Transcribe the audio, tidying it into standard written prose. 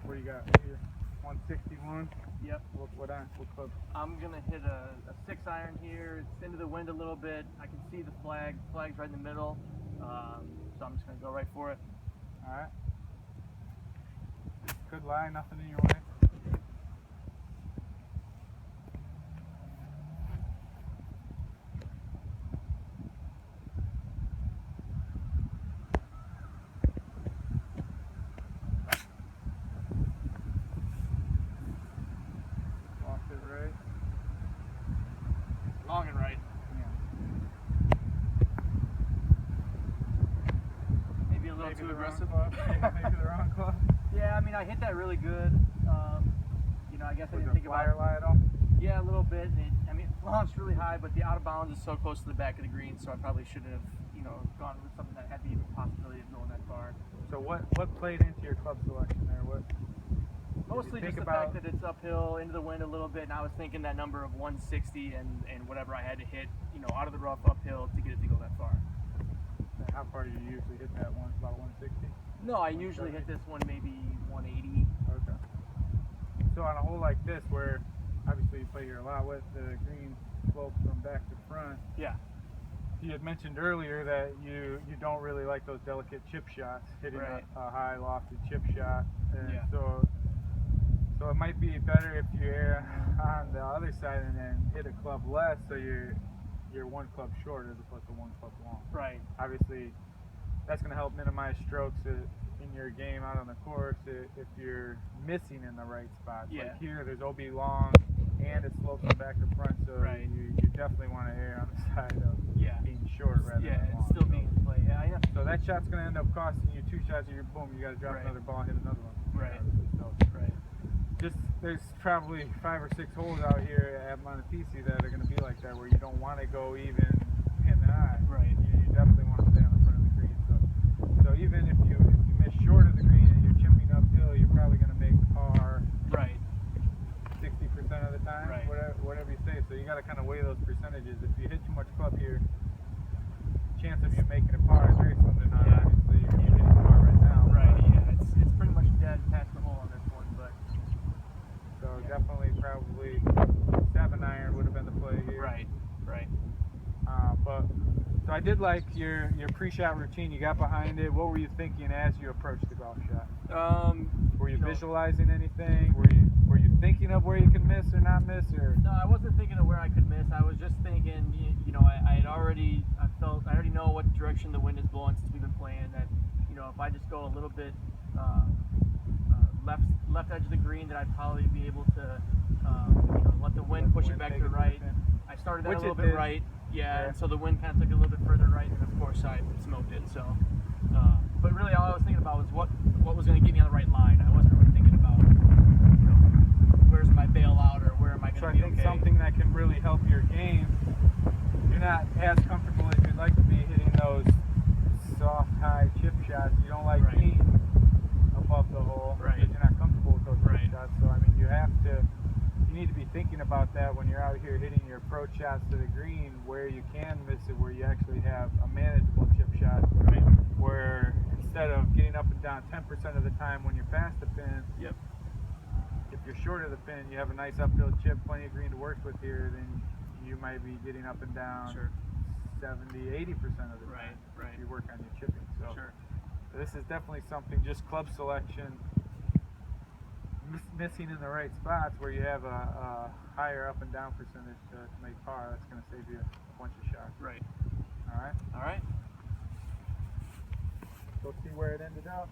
What do you got here? 161. Yep. What club? I'm gonna hit a 6-iron here. It's into the wind a little bit. I can see the flag. Flag's right in the middle. So I'm just gonna go right for it. All right. Good lie, nothing in your way. Lost it right. Long and right. Yeah. Maybe a little Maybe too the wrong aggressive. club. Maybe the wrong club. Yeah, I mean, I hit that really good. I guess I Was didn't it think flyer about lie at all? Yeah, a little bit. And it launched really high, but the out of bounds is so close to the back of the green, so I probably shouldn't have, gone with something that had the possibility of going that far. So what played into your club selection there? What? Mostly just the fact that it's uphill, into the wind a little bit, and I was thinking that number of 160 and whatever I had to hit, out of the rough uphill to get it to go that far. How far do you usually hit that one? About 160? No, I usually hit this one maybe 180. Okay. So on a hole like this, where obviously you play here a lot with the green slope from back to front, Yeah. you had mentioned earlier that you don't really like those delicate chip shots, hitting Right. a high lofted chip shot, and Yeah. so it might be better if you err on the other side and then hit a club less, so you're one club short as opposed to one club long. Right. Obviously, that's going to help minimize strokes in your game out on the course if you're missing in the right spots. Yeah. Like here, there's OB long and it slopes from back to front, so Right. you definitely want to err on the side of Yeah. being short rather than long. It's still being in play. Yeah. So that shot's going to end up costing you 2 shots, you got to drop Right. another ball and hit another one. Right. So Right. there's probably 5 or 6 holes out here at Montepisi that are going to be like that, where you don't want to go even pin high. Right. You definitely want to stay on the front of the green. So even if you miss short of the green and you're chipping uphill, you're probably going to make par Right. 60% of the time. Right. Whatever you say. So you got to kind of weigh those percentages. If you hit too much club here, chance of you making a par is very slim to none. Yeah. Obviously, you're hitting a par right now. Right. Yeah. It's pretty much dead past the hole on this one, but. So definitely probably 7-iron would have been the play here. Right. So I did like your pre-shot routine. You got behind it. What were you thinking as you approached the golf shot? Were you visualizing anything? Were you thinking of where you can miss or not miss? Or No, I wasn't thinking of where I could miss. I was just thinking, I already know what direction the wind is blowing since we've been playing. That, if I just go a little bit left edge of the green, that I'd probably be able to, let the wind push it back to the right. I started that a little bit right, and so the wind kind of took it a little bit further right, and of course I smoked it. So, but really all I was thinking about was what was going to get me on the right line. I wasn't really thinking about, where's my bailout or where am I going to be. So I think something that can really help your game. You're not as comfortable as you'd like to be hitting those soft, high chip shots. You don't like being above the hole because you're not comfortable with those chip shots. So I mean, you need to be thinking about that when you're out here hitting your approach shots to the green, where you can miss it, where you actually have a manageable chip shot. Right. Where instead of getting up and down 10% of the time when you're past the pin, Yep. if you're short of the pin, you have a nice uphill chip, plenty of green to work with here, then you might be getting up and down 70, 80% of the time if you work on your chipping. So this is definitely something, just club selection, missing in the right spots where you have a higher up and down percentage to make par. That's going to save you a bunch of shots. Right. All right? All right. Go see where it ended up.